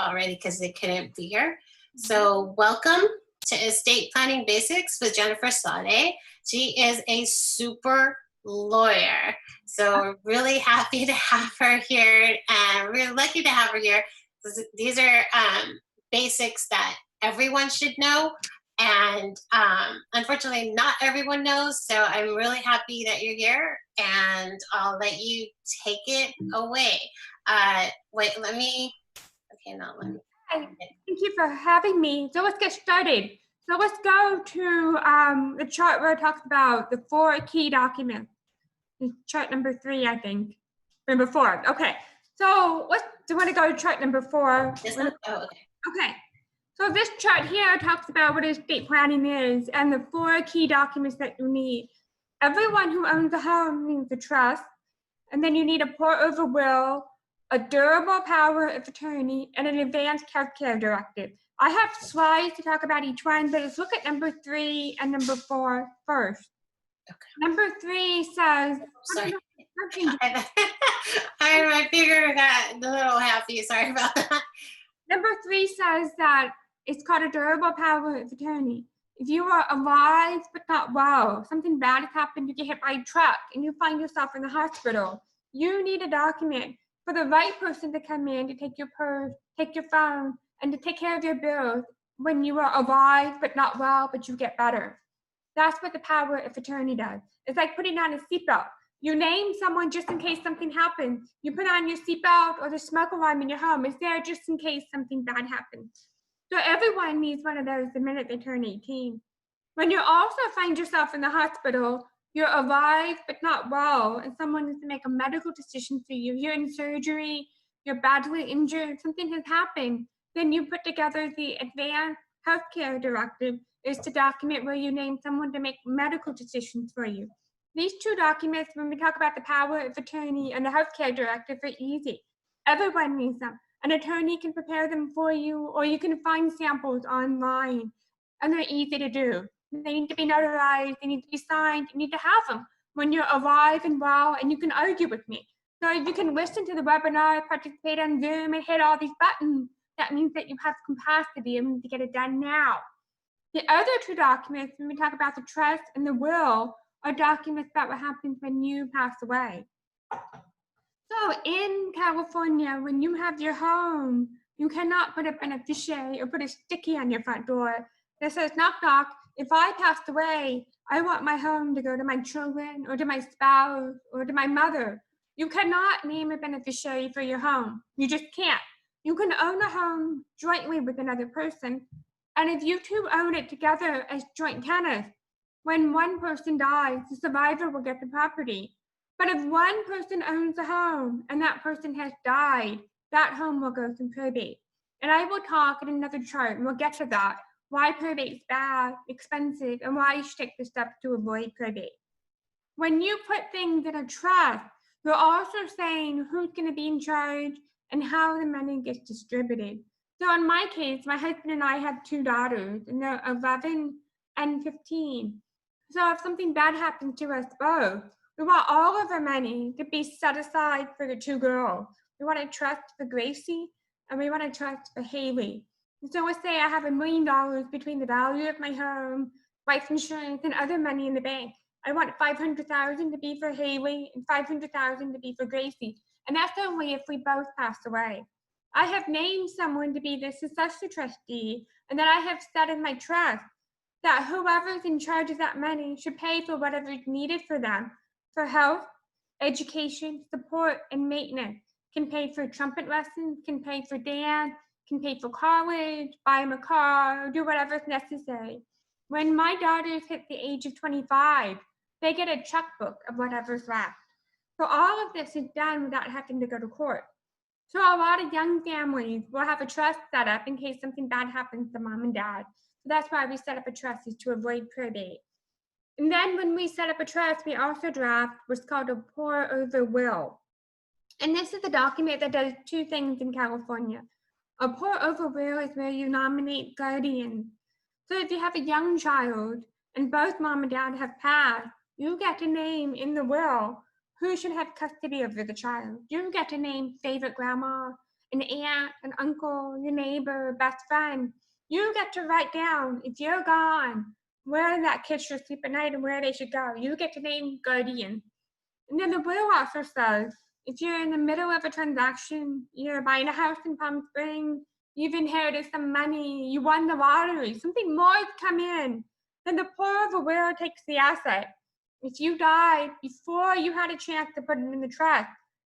already because they couldn't be here. So welcome to Estate Planning Basics with Jennifer Sawday. She is a super lawyer. So we're really happy to have her here, and we're lucky to have her here. These are basics that everyone should know, and unfortunately not everyone knows. So I'm really happy that you're here, and I'll let you take it away. Wait, let me, okay, no, let me. Hi, thank you for having me. So let's get started. So let's go to the chart where it talks about the 4 key documents. It's chart number 3, I think. Number 4. Okay. So let's. Do you want to go to chart number 4? This one? Oh, okay. Okay. So this chart here talks about what estate planning is and the 4 key documents that you need. Everyone who owns a home needs a trust, and then you need a pour-over will, a durable power of attorney, and an advanced healthcare directive. I have slides to talk about each one, but let's look at number 3 and number 4 first. Okay. Number 3 says, sorry. My finger got a little happy. Sorry about that. Number 3 says that it's called a durable power of attorney. If you are alive but not well, something bad has happened, you get hit by a truck, and you find yourself in the hospital, you need a document for the right person to come in to take your purse, take your phone, and to take care of your bills when you are alive but not well, but you get better. That's what the power of attorney does. It's like putting on a seatbelt. You name someone just in case something happens. You put on your seatbelt, or the smoke alarm in your home is there just in case something bad happens. So everyone needs one of those the minute they turn 18. When you also find yourself in the hospital, you're alive but not well, and someone needs to make a medical decision for you. You're in surgery, you're badly injured, something has happened. Then you put together the advanced healthcare directive is to document where you name someone to make medical decisions for you. These 2 documents, when we talk about the power of attorney and the healthcare directive, are easy. Everyone needs them. An attorney can prepare them for you, or you can find samples online, and they're easy to do. They need to be notarized, they need to be signed, you need to have them when you're alive and well, and you can argue with me. So you can listen to the webinar, participate on Zoom, and hit all these buttons. That means that you have capacity and need to get it done now. The other 2 documents, when we talk about the trust and the will, are documents about what happens when you pass away. So in California, when you have your home, you cannot put a beneficiary or put a sticky on your front door that says, knock, knock, if I passed away, I want my home to go to my children or to my spouse or to my mother. You cannot name a beneficiary for your home. You just can't. You can own a home jointly with another person. And if you 2 own it together as joint tenants, when one person dies, the survivor will get the property. But if one person owns a home and that person has died, that home will go through probate. And I will talk in another chart, and we'll get to that, why probate is bad, expensive, and why you should take the steps to avoid probate. When you put things in a trust, you're also saying who's going to be in charge and how the money gets distributed. So in my case, my husband and I have 2 daughters, and they're 11 and 15. So if something bad happens to us both, we want all of our money to be set aside for the 2 girls. We want a trust for Gracie, and we want a trust for Haley. And so let's say I have $1 million between the value of my home, life insurance, and other money in the bank. I want $500,000 to be for Haley and $500,000 to be for Gracie. And that's only if we both pass away. I have named someone to be the successor trustee, and then I have said in my trust that whoever's in charge of that money should pay for whatever is needed for them, for health, education, support, and maintenance. Can pay for trumpet lessons, can pay for dance, can pay for college, buy them a car, do whatever's necessary. When my daughters hit the age of 25, they get a checkbook of whatever's left. So all of this is done without having to go to court. So a lot of young families will have a trust set up in case something bad happens to mom and dad. So that's why we set up a trust, is to avoid probate. And then when we set up a trust, we also draft what's called a pour-over will. And this is a document that does 2 things in California. A pour-over will is where you nominate guardians. So if you have a young child and both mom and dad have passed, you get to name in the will who should have custody over the child. You get to name favorite grandma an aunt, an uncle, your neighbor, best friend. You get to write down, if you're gone, where that kid should sleep at night and where they should go. You get to name guardian. And then the will also says, if you're in the middle of a transaction, you're buying a house in Palm Springs, you've inherited some money, you won the lottery, something more has come in, then the power of the will takes the asset. If you died before you had a chance to put it in the trust,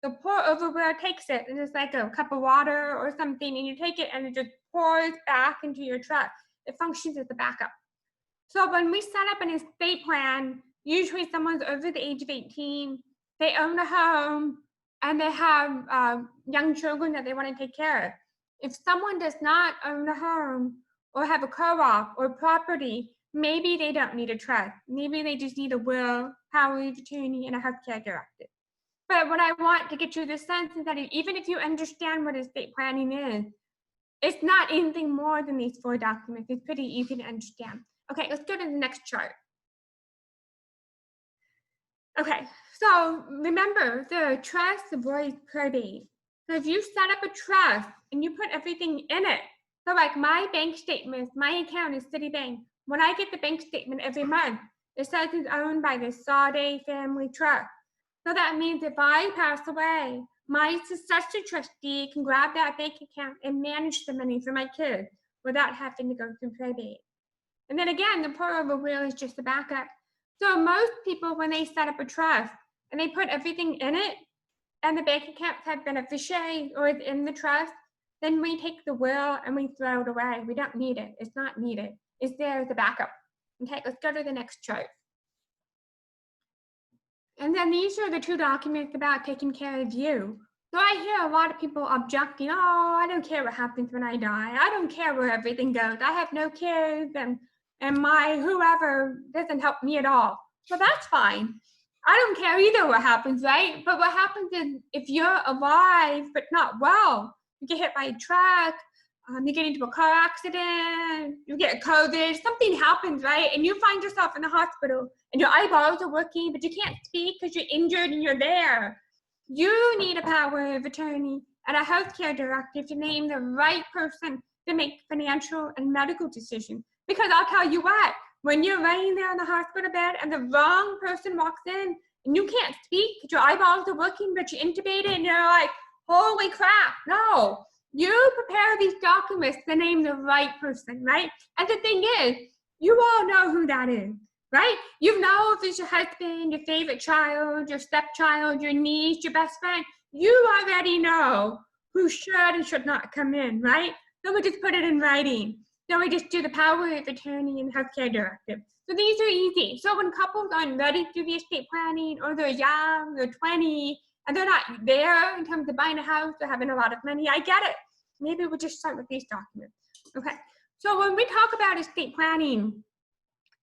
the poor overwear takes it, and it's like a cup of water or something, and you take it and it just pours back into your trust. It functions as a backup. So when we set up an estate plan, usually someone's over the age of 18, they own a home, and they have young children that they want to take care of. If someone does not own a home or have a co-op or property, maybe they don't need a trust. Maybe they just need a will, power of attorney, and a healthcare directive. But what I want to get you the sense is that even if you understand what estate planning is, it's not anything more than these 4 documents. It's pretty easy to understand. Okay, let's go to the next chart. Okay, so remember, the trust avoids probate. So if you set up a trust and you put everything in it, so like my bank statements, my account is Citibank. When I get the bank statement every month, it says it's owned by the Sawday family trust. So that means if I pass away, my successor trustee can grab that bank account and manage the money for my kids without having to go through probate. And then again, the power of a will is just a backup. So most people, when they set up a trust and they put everything in it, and the bank accounts have beneficiaries or it's in the trust, then we take the will and we throw it away. We don't need it. It's not needed. It's there as a backup. Okay, let's go to the next chart. And then these are the 2 documents about taking care of you. So I hear a lot of people objecting, oh, I don't care what happens when I die. I don't care where everything goes. I have no kids, and my whoever doesn't help me at all. So that's fine. I don't care either what happens, right? But what happens is if you're alive but not well, you get hit by a truck, you get into a car accident, you get COVID, something happens, right? And you find yourself in the hospital and your eyeballs are working, but you can't speak because you're injured and you're there. You need a power of attorney and a healthcare directive to name the right person to make financial and medical decisions. Because I'll tell you what, when you're laying there in the hospital bed and the wrong person walks in and you can't speak, your eyeballs are working, but you're intubated and you're like, holy crap, no. You prepare these documents to name the right person, right? And the thing is, you all know who that is, right? You know if it's your husband, your favorite child, your stepchild, your niece, your best friend. You already know who should and should not come in, right? Then we just put it in writing. Then we just do the power of attorney and healthcare directive. So these are easy. So when couples aren't ready to do the estate planning, or they're young, they're 20, and they're not there in terms of buying a house or having a lot of money, I get it. Maybe we'll just start with these documents. Okay, so when we talk about estate planning,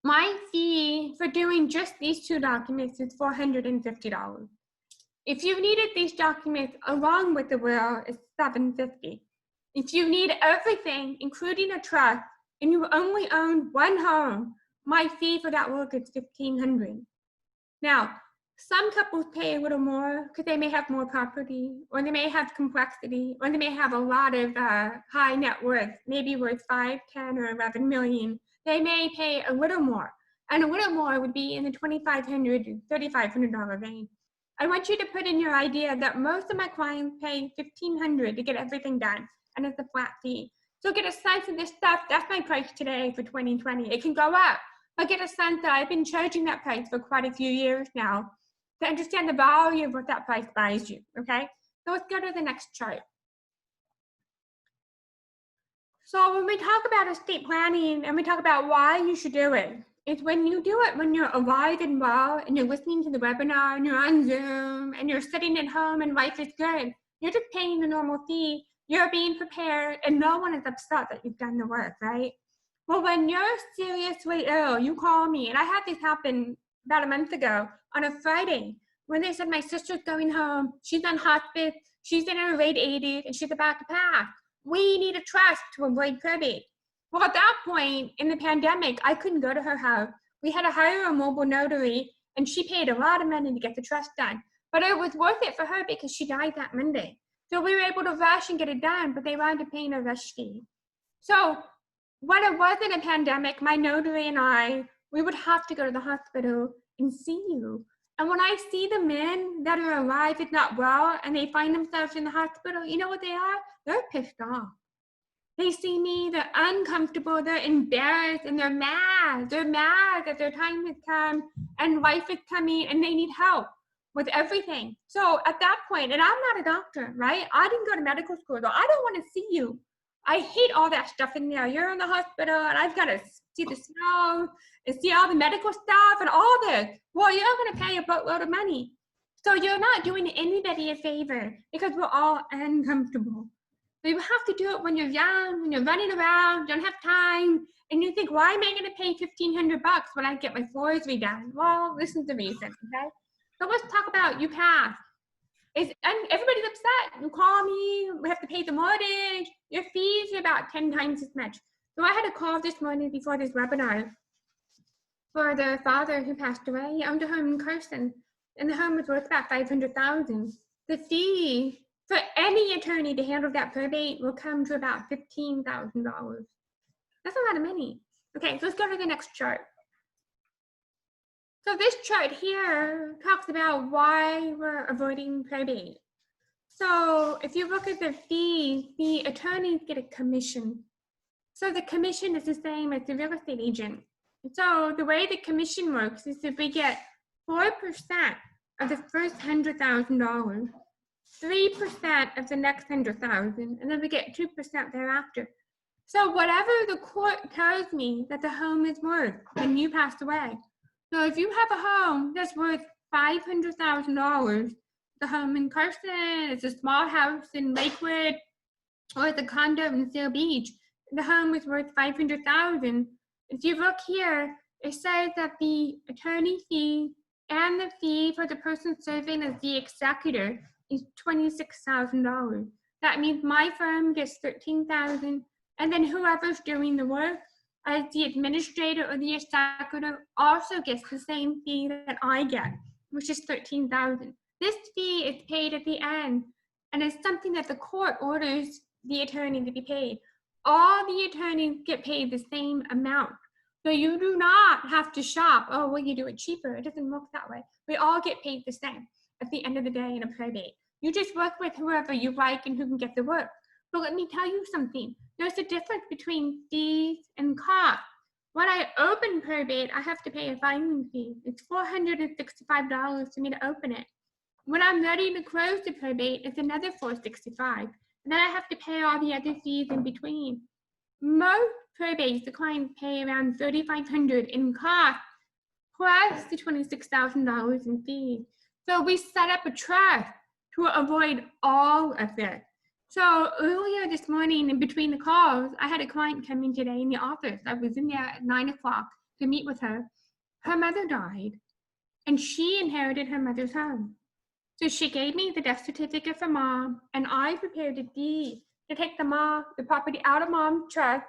my fee for doing just these 2 documents is $450. If you needed these documents along with the will, it's $750. If you need everything, including a trust, and you only own 1 home, my fee for that work is $1,500. Now, some couples pay a little more because they may have more property, or they may have complexity, or they may have a lot of high net worth, maybe worth 5, 10, or 11 million. They may pay a little more, and a little more would be in the $2,500 to $3,500 range. I want you to put in your idea that most of my clients pay $1,500 to get everything done, and it's a flat fee. So get a sense of this stuff. That's my price today for 2020. It can go up, but get a sense that I've been charging that price for quite a few years now, to understand the value of what that price buys you, okay? So let's go to the next chart. So when we talk about estate planning and we talk about why you should do it, it's when you do it when you're alive and well and you're listening to the webinar and you're on Zoom and you're sitting at home and life is good. You're just paying the normal fee, you're being prepared, and no one is upset that you've done the work, right? Well, when you're seriously ill, you call me, and I had this happen about a month ago on a Friday when they said my sister's going home, she's on hospice, she's in her late 80s, and she's about to pass. We need a trust to avoid probate. Well, at that point in the pandemic, I couldn't go to her house. We had to hire a mobile notary, and she paid a lot of money to get the trust done. But it was worth it for her because she died that Monday. So we were able to rush and get it done, but they wanted to pay a rush fee. So when it wasn't a pandemic, my notary and I, we would have to go to the hospital and see you. And when I see the men that are alive and not well, and they find themselves in the hospital, you know what they are? They're pissed off. They see me, they're uncomfortable, they're embarrassed, and they're mad. They're mad that their time has come and life is coming and they need help with everything. So at that point, and I'm not a doctor, right? I didn't go to medical school, so I don't want to see you. I hate all that stuff in there. You're in the hospital and I've got to see the snow and see all the medical stuff and all this. Well, you're going to pay a boatload of money. So you're not doing anybody a favor because we're all uncomfortable. So you have to do it when you're young, when you're running around, don't have time, and you think, why am I going to pay $1,500 when I get my floors redone? Well, this is the reason, okay? So let's talk about you pass. And everybody's upset. You call me, we have to pay the mortgage. Your fees are about 10 times as much. So I had a call this morning before this webinar for the father who passed away. He owned a home in Carson, and the home was worth about $500,000. The fee for any attorney to handle that probate will come to about $15,000. That's a lot of money. Okay, so let's go to the next chart. So this chart here talks about why we're avoiding probate. So if you look at the fees, the attorneys get a commission. So the commission is the same as the real estate agent. So the way the commission works is that we get 4% of the first $100,000, 3% of the next 100,000, and then we get 2% thereafter. So whatever the court tells me that the home is worth when you pass away. So if you have a home that's worth $500,000, the home in Carson, it's a small house in Lakewood, or it's a condo in Seal Beach, the home is worth $500,000. If you look here, it says that the attorney fee and the fee for the person serving as the executor is $26,000. That means my firm gets $13,000, and then whoever's doing the work as the administrator or the executor also gets the same fee that I get, which is $13,000. This fee is paid at the end, and it's something that the court orders the attorney to be paid. All the attorneys get paid the same amount. So you do not have to shop, oh, well, you do it cheaper. It doesn't work that way. We all get paid the same at the end of the day in a probate. You just work with whoever you like and who can get the work. But let me tell you something. There's a difference between fees and costs. When I open probate, I have to pay a filing fee. It's $465 for me to open it. When I'm ready to close the probate, it's another $465. And then I have to pay all the other fees in between. Most probates, the clients pay around $3,500 in costs, plus the $26,000 in fees. So we set up a trust to avoid all of this. So earlier this morning, in between the calls, I had a client come in today in the office. I was in there at 9 o'clock to meet with her. Her mother died, and she inherited her mother's home. So she gave me the death certificate for mom, and I prepared a deed to take the property out of mom's trust,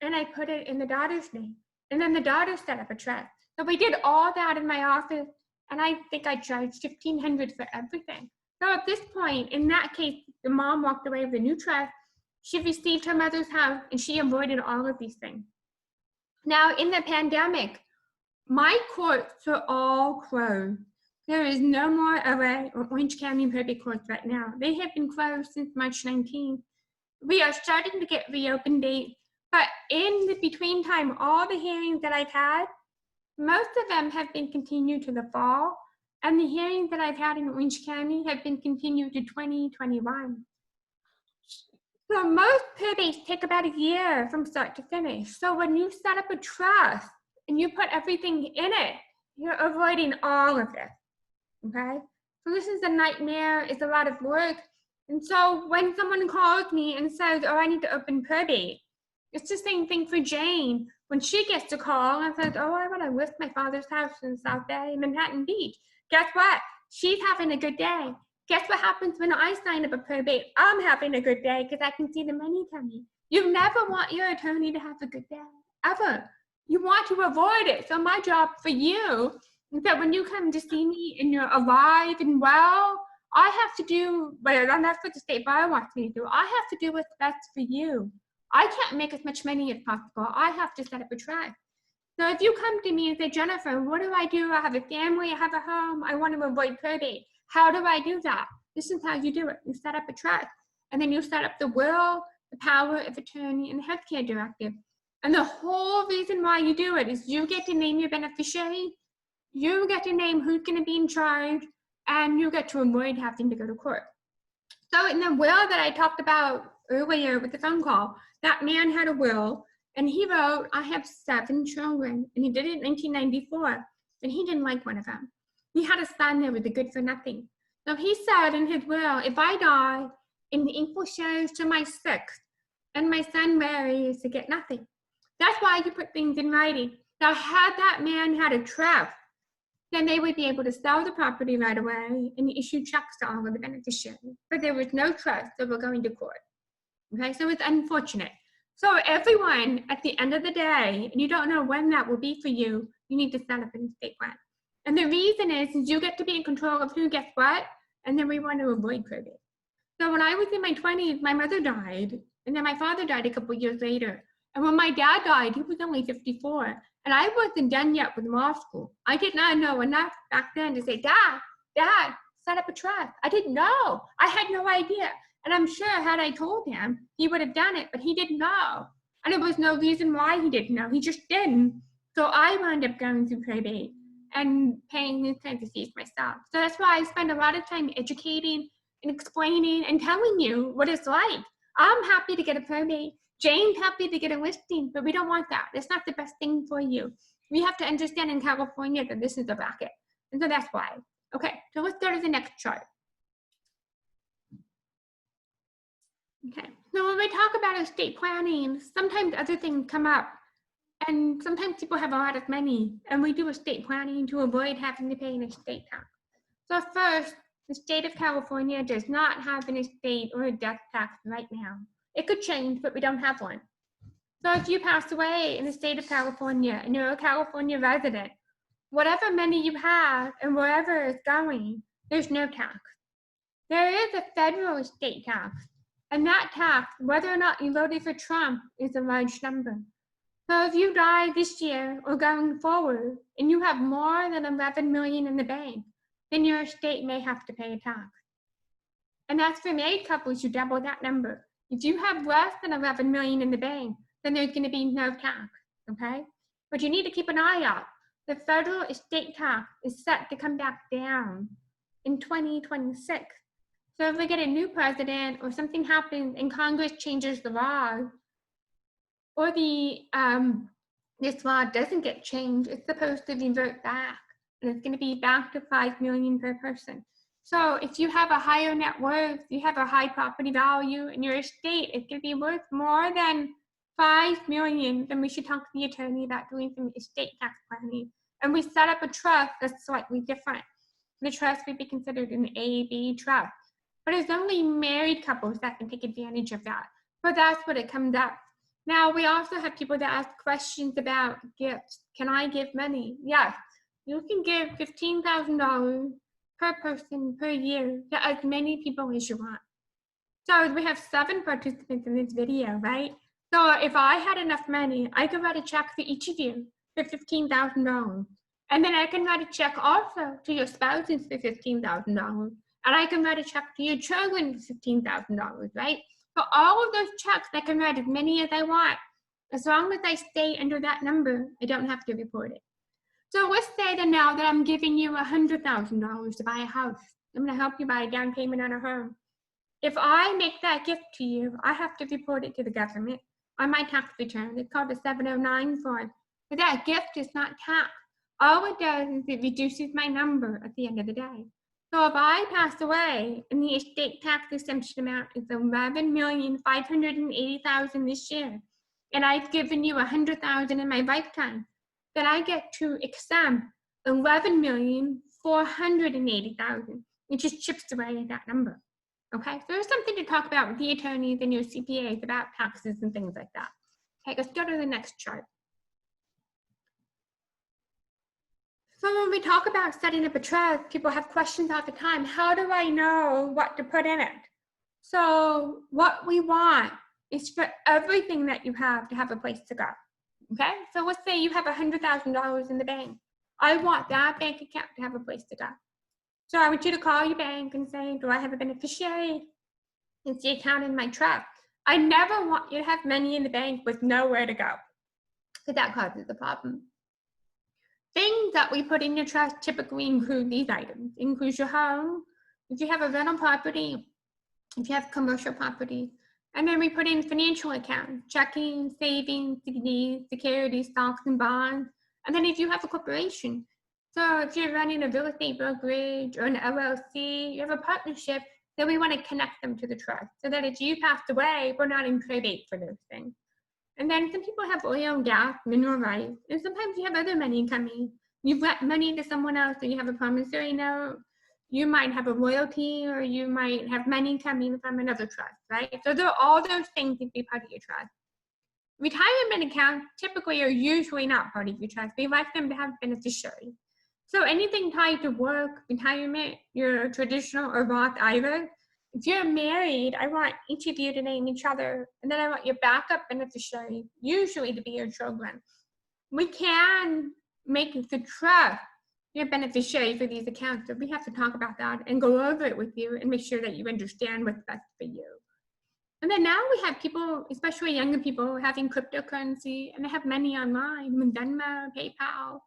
and I put it in the daughter's name. And then the daughter set up a trust. So we did all that in my office, and I think I charged $1,500 for everything. So at this point, in that case, the mom walked away with a new trust. She received her mother's house, and she avoided all of these things. Now, in the pandemic, my courts are all closed. There is no more LA or Orange County probate courts right now. They have been closed since March 19th. We are starting to get reopened dates, but in the between time, all the hearings that I've had, most of them have been continued to the fall, and the hearings that I've had in Orange County have been continued to 2021. So most probates take about a year from start to finish. So when you set up a trust and you put everything in it, you're avoiding all of this, okay? So this is a nightmare, it's a lot of work. And so when someone calls me and says, oh, I need to open probate, it's the same thing for Jane. When she gets a call and says, oh, I want to list my father's house in Sawday, Manhattan Beach. Guess what? She's having a good day. Guess what happens when I sign up a probate? I'm having a good day because I can see the money coming. You never want your attorney to have a good day, ever. You want to avoid it. So my job for you is that when you come to see me and you're alive and well, I have to do, but that's what the state bar wants me to do. I have to do what's best for you. I can't make as much money as possible. I have to set up a trust. So if you come to me and say, Jennifer, what do? I have a family, I have a home, I want to avoid probate. How do I do that? This is how you do it. You set up a trust, and then you set up the will, the power of attorney, and the healthcare directive. And the whole reason why you do it is you get to name your beneficiary, you get to name who's going to be in charge, and you get to avoid having to go to court. So in the will that I talked about earlier with the phone call, that man had a will, and he wrote, I have 7 children, and he did it in 1994, and he didn't like one of them. He had a son that was a good for nothing. So he said in his will, if I die in the equal shares to my 6th, and my son marries to get nothing. That's why you put things in writing. Now, had that man had a trust, then they would be able to sell the property right away and issue checks to all of the beneficiaries. But there was no trust, so we're going to court. Okay, so it's unfortunate. So everyone, at the end of the day, and you don't know when that will be for you, you need to set up an estate plan. And the reason is you get to be in control of who gets what, and then we want to avoid probate. So when I was in my 20s, my mother died, and then my father died a couple years later. And when my dad died, he was only 54. And I wasn't done yet with law school. I did not know enough back then to say, Dad, set up a trust. I didn't know. I had no idea. And I'm sure had I told him, he would have done it, but he didn't know. And there was no reason why he didn't know. He just didn't. So I wound up going through probate and paying these kinds of fees myself. So that's why I spend a lot of time educating and explaining and telling you what it's like. I'm happy to get a probate. Jane's happy to get a listing, but we don't want that. That's not the best thing for you. We have to understand in California that this is a racket. And so that's why. Okay, so let's go to the next chart. Okay, so when we talk about estate planning, sometimes other things come up. And sometimes people have a lot of money, and we do estate planning to avoid having to pay an estate tax. So first, the state of California does not have an estate or a death tax right now. It could change, but we don't have one. So if you pass away in the state of California and you're a California resident, whatever money you have and wherever it's going, there's no tax. There is a federal estate tax, and that tax, whether or not you voted for Trump, is a large number. So if you die this year or going forward and you have more than 11 million in the bank, then your estate may have to pay a tax. And that's for married couples, you double that number. If you have less than 11 million in the bank, then there's going to be no tax, okay? But you need to keep an eye out. The federal estate tax is set to come back down in 2026. So if we get a new president or something happens and Congress changes the law, or this law doesn't get changed, it's supposed to revert back, and it's going to be back to 5 million per person. So if you have a higher net worth, you have a high property value in your estate, it's going to be worth more than 5 million, then we should talk to the attorney about doing some estate tax planning. And we set up a trust that's slightly different. The trust would be considered an A-B trust. But it's only married couples that can take advantage of that. But that's what it comes up. Now, we also have people that ask questions about gifts. Can I give money? Yes, you can give $15,000 per person per year to as many people as you want. So we have 7 participants in this video, right? So if I had enough money, I could write a check for each of you for $15,000. And then I can write a check also to your spouses for $15,000. And I can write a check to your children for $15,000, right? For all of those checks, I can write as many as I want. As long as I stay under that number, I don't have to report it. So let's say that now that I'm giving you $100,000 to buy a house. I'm going to help you buy a down payment on a home. If I make that gift to you, I have to report it to the government on my tax return. It's called a 709 form. But that gift is not taxed. All it does is it reduces my number at the end of the day. So if I pass away and the estate tax exemption amount is $11,580,000 this year, and I've given you $100,000 in my lifetime, then I get to exempt $11,480,000. It just chips away at that number. Okay, so there's something to talk about with the attorneys and your CPAs about taxes and things like that. Okay, let's go to the next chart. So when we talk about setting up a trust, people have questions all the time. How do I know what to put in it? So what we want is for everything that you have to have a place to go. Okay? So let's say you have $100,000 in the bank. I want that bank account to have a place to go. So I want you to call your bank and say, do I have a beneficiary? Is the account in my trust? I never want you to have money in the bank with nowhere to go, because that causes a problem. Things that we put in your trust typically include these items. Includes your home, if you have a rental property, if you have commercial property, and then we put in financial accounts, checking, savings, CDs, securities, stocks, and bonds. And then if you have a corporation, so if you're running a real estate brokerage or an LLC, you have a partnership, then we want to connect them to the trust so that if you passed away, we're not in probate for those things. And then some people have oil and gas, mineral rights, and sometimes you have other money coming. You've lent money to someone else, or you have a promissory note. You might have a royalty, or you might have money coming from another trust, right? So all those things can be part of your trust. Retirement accounts typically are usually not part of your trust. We like them to have beneficiaries. So anything tied to work, retirement, your traditional or Roth IRA, if you're married, I want each of you to name each other, and then I want your backup beneficiary, usually to be your children. We can make the trust your beneficiary for these accounts, so we have to talk about that and go over it with you and make sure that you understand what's best for you. And then now we have people, especially younger people, having cryptocurrency, and they have money online, Venmo, PayPal,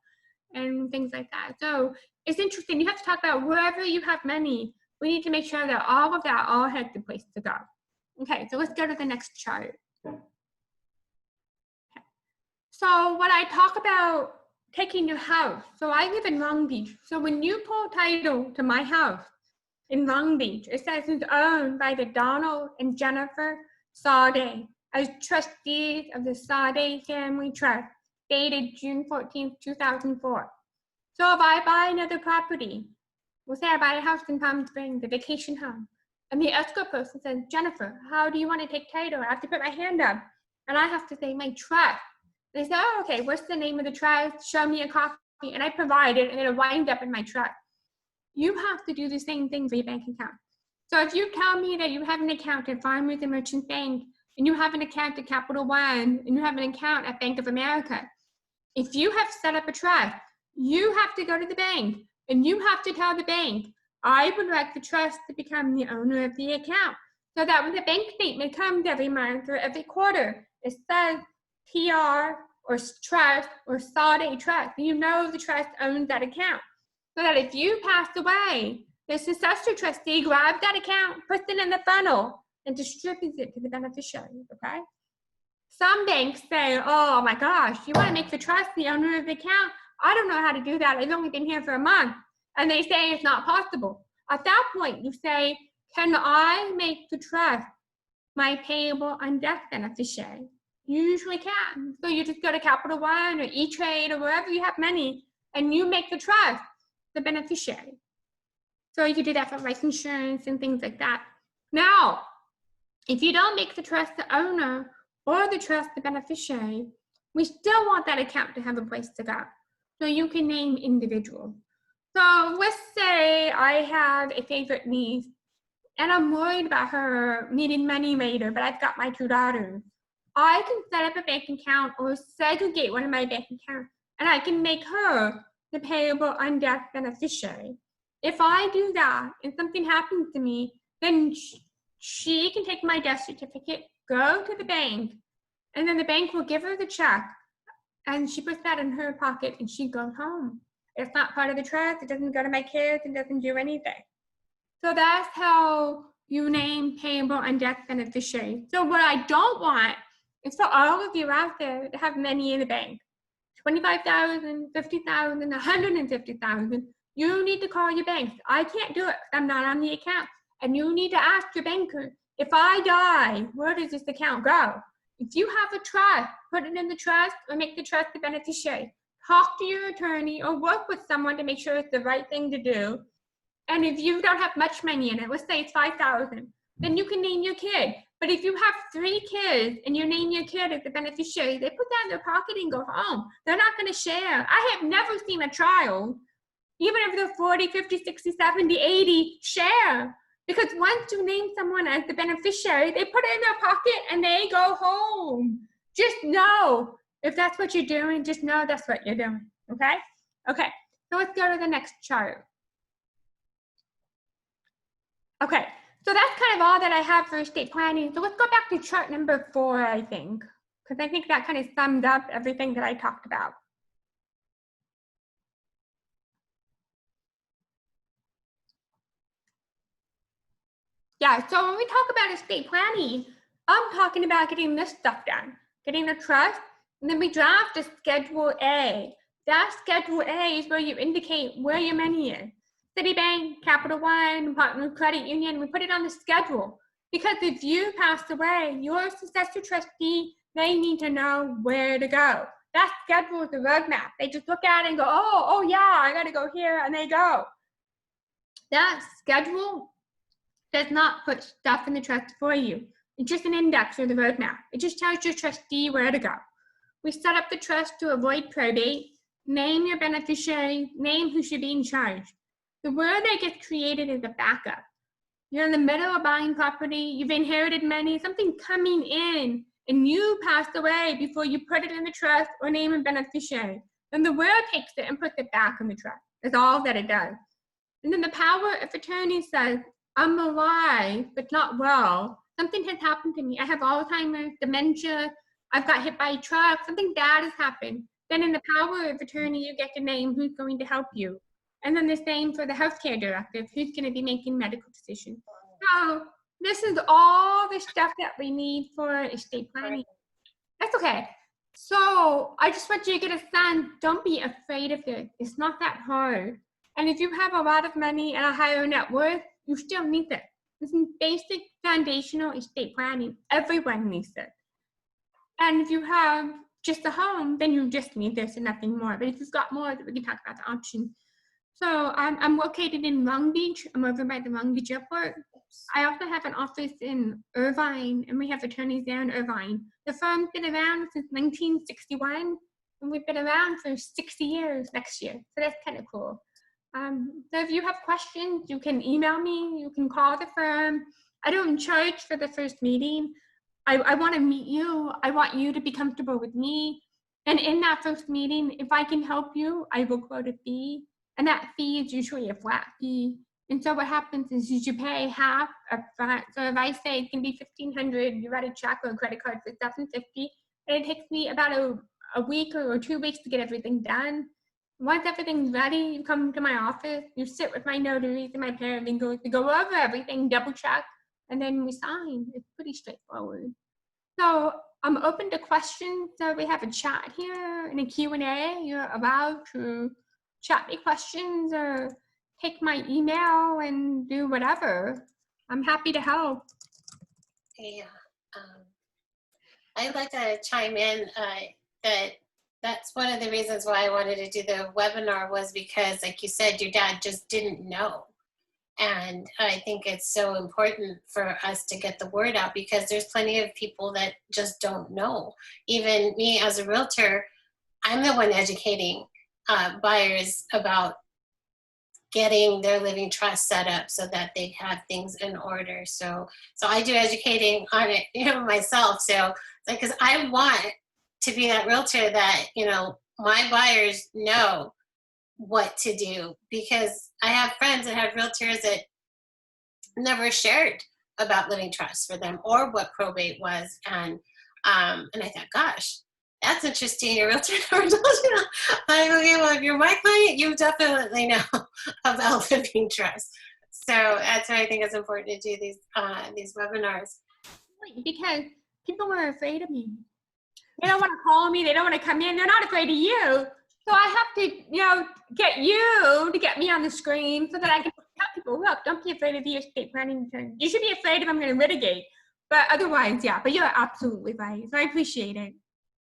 and things like that. So it's interesting. You have to talk about wherever you have money, we need to make sure that all of that all has the place to go. Okay, so let's go to the next chart. Okay. So when I talk about taking your house, so I live in Long Beach. So when you pull title to my house in Long Beach, it says it's owned by the Donald and Jennifer Sawday as trustees of the Sawday Family Trust, dated June 14th, 2004. So if I buy another property, we'll say I buy a house in Palm Springs, the vacation home, and the escrow person says, Jennifer, how do you want to take title? I have to put my hand up, and I have to say my trust. They say, oh, okay, what's the name of the trust? Show me a copy, and I provide it, and it'll wind up in my trust. You have to do the same thing for your bank account. So if you tell me that you have an account at Farmers and Merchant Bank, and you have an account at Capital One, and you have an account at Bank of America, if you have set up a trust, you have to go to the bank, and you have to tell the bank, I would like the trust to become the owner of the account, so that when the bank statement comes every month or every quarter, it says PR or trust or Sawday trust, you know the trust owns that account. So that if you pass away, the successor trustee grabs that account, puts it in the funnel, and distributes it to the beneficiaries, okay? Some banks say, oh my gosh, you want to make the trust the owner of the account? I don't know how to do that. I've only been here for a month. And they say it's not possible. At that point, you say, can I make the trust my payable on death beneficiary? You usually can. So you just go to Capital One or E-Trade or wherever you have money, and you make the trust the beneficiary. So you can do that for life insurance and things like that. Now, if you don't make the trust the owner or the trust the beneficiary, we still want that account to have a place to go. So you can name individuals. So let's say I have a favorite niece, and I'm worried about her needing money later, but I've got my 2 daughters. I can set up a bank account or segregate one of my bank accounts, and I can make her the payable on death beneficiary. If I do that and something happens to me, then she can take my death certificate, go to the bank, and then the bank will give her the check, and she puts that in her pocket and she goes home. It's not part of the trust. It doesn't go to my kids. It doesn't do anything. So that's how you name payable on death beneficiary. So what I don't want is for all of you out there to have money in the bank. 25,000, 50,000, 150,000. You need to call your banks. I can't do it. I'm not on the account. And you need to ask your banker, if I die, where does this account go? If you have a trust, put it in the trust or make the trust the beneficiary. Talk to your attorney or work with someone to make sure it's the right thing to do. And if you don't have much money in it, let's say it's 5,000, then you can name your kid. But if you have 3 kids and you name your kid as the beneficiary, they put that in their pocket and go home. They're not going to share. I have never seen a child, even if they're 40, 50, 60, 70, 80, share. Because once you name someone as the beneficiary, they put it in their pocket and they go home. Just know, if that's what you're doing, just know that's what you're doing, okay? Okay, so let's go to the next chart. Okay, so that's kind of all that I have for estate planning. So let's go back to chart number 4, I think, because I think that kind of summed up everything that I talked about. Yeah, so when we talk about estate planning, I'm talking about getting this stuff done, getting a trust, and then we draft a Schedule A. That Schedule A is where you indicate where your money is. Citibank, Capital One, Partner Credit Union, we put it on the schedule. Because if you pass away, your successor trustee, they need to know where to go. That schedule is the roadmap. They just look at it and go, oh yeah, I gotta go here, and they go. That schedule does not put stuff in the trust for you. It's just an index or the roadmap. It just tells your trustee where to go. We set up the trust to avoid probate, name your beneficiary, name who should be in charge. The word that gets created is a backup. You're in the middle of buying property, you've inherited money, something coming in, and you passed away before you put it in the trust or name a beneficiary. Then the word takes it and puts it back in the trust. That's all that it does. And then the power of attorney says, I'm alive, but not well. Something has happened to me. I have Alzheimer's, dementia. I've got hit by a truck. Something bad has happened. Then in the power of attorney, you get to name who's going to help you. And then the same for the healthcare directive, who's going to be making medical decisions. So this is all the stuff that we need for estate planning. That's okay. So I just want you to get a sense, don't be afraid of it. It's not that hard. And if you have a lot of money and a higher net worth, you still need it. This is basic foundational estate planning. Everyone needs it. And if you have just a home, then you just need this and nothing more. But if you've got more, we can talk about the options. So I'm located in Long Beach. I'm over by the Long Beach airport. I also have an office in Irvine, and we have attorneys there in Irvine. The firm's been around since 1961, and we've been around for 60 years next year. So that's kind of cool. So if you have questions, you can email me, you can call the firm. I don't charge for the first meeting. I want to meet you. I want you to be comfortable with me. And in that first meeting, if I can help you, I will quote a fee. And that fee is usually a flat fee. And so what happens is you pay half up front. So if I say it can be $1,500, you write a check or a credit card for $750, and it takes me about a week or 2 weeks to get everything done. Once everything's ready, you come to my office, you sit with my notaries and my paralegals to go over everything, double check, and then we sign. It's pretty straightforward. So I'm open to questions. So we have a chat here and a Q&A. You're allowed to chat me questions or take my email and do whatever. I'm happy to help. Yeah, I'd like to chime in that's one of the reasons why I wanted to do the webinar, was because, like you said, your dad just didn't know. And I think it's so important for us to get the word out, because there's plenty of people that just don't know. Even me as a realtor, I'm the one educating buyers about getting their living trust set up so that they have things in order. So I do educating on it, myself. So because I want to be that realtor that, my buyers know what to do, because I have friends that have realtors that never shared about living trust for them or what probate was. And I thought, gosh, that's interesting. Your realtor never told you that. I'm like, okay, well, if you're my client, you definitely know about living trust. So that's why I think it's important to do these webinars. Because people are afraid of me. They don't want to call me. They don't want to come in. They're not afraid of you. So I have to, get you to get me on the screen so that I can tell people, look, don't be afraid of the estate planning attorney. You should be afraid if I'm going to litigate. But otherwise, yeah. But you're absolutely right. So I appreciate it.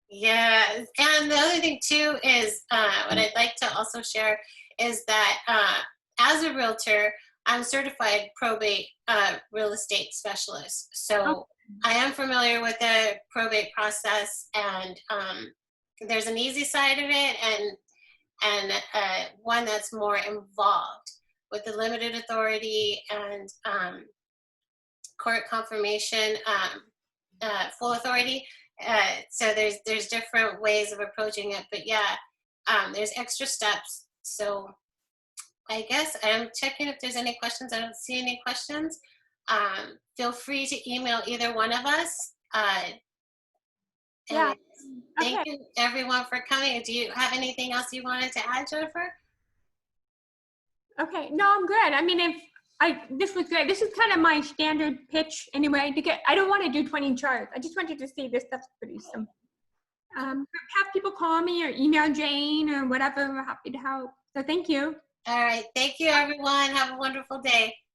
Yeah. And the other thing, too, is what I'd like to also share is that as a realtor, I'm certified probate real estate specialist. So I am familiar with the probate process, and there's an easy side of it and one that's more involved with the limited authority and court confirmation, full authority. So there's different ways of approaching it, but yeah, there's extra steps. So I guess I'm checking if there's any questions. I don't see any questions. Feel free to email either one of us. Yeah. Thank Okay. you everyone for coming. Do you have anything else you wanted to add, Jennifer? Okay. No, I'm good. I mean, this was great. This is kind of my standard pitch anyway. I don't want to do 20 charts. I just wanted to see this stuff's pretty simple. Have people call me or email Jane or whatever. We're happy to help. So thank you. All right. Thank you, everyone. Have a wonderful day.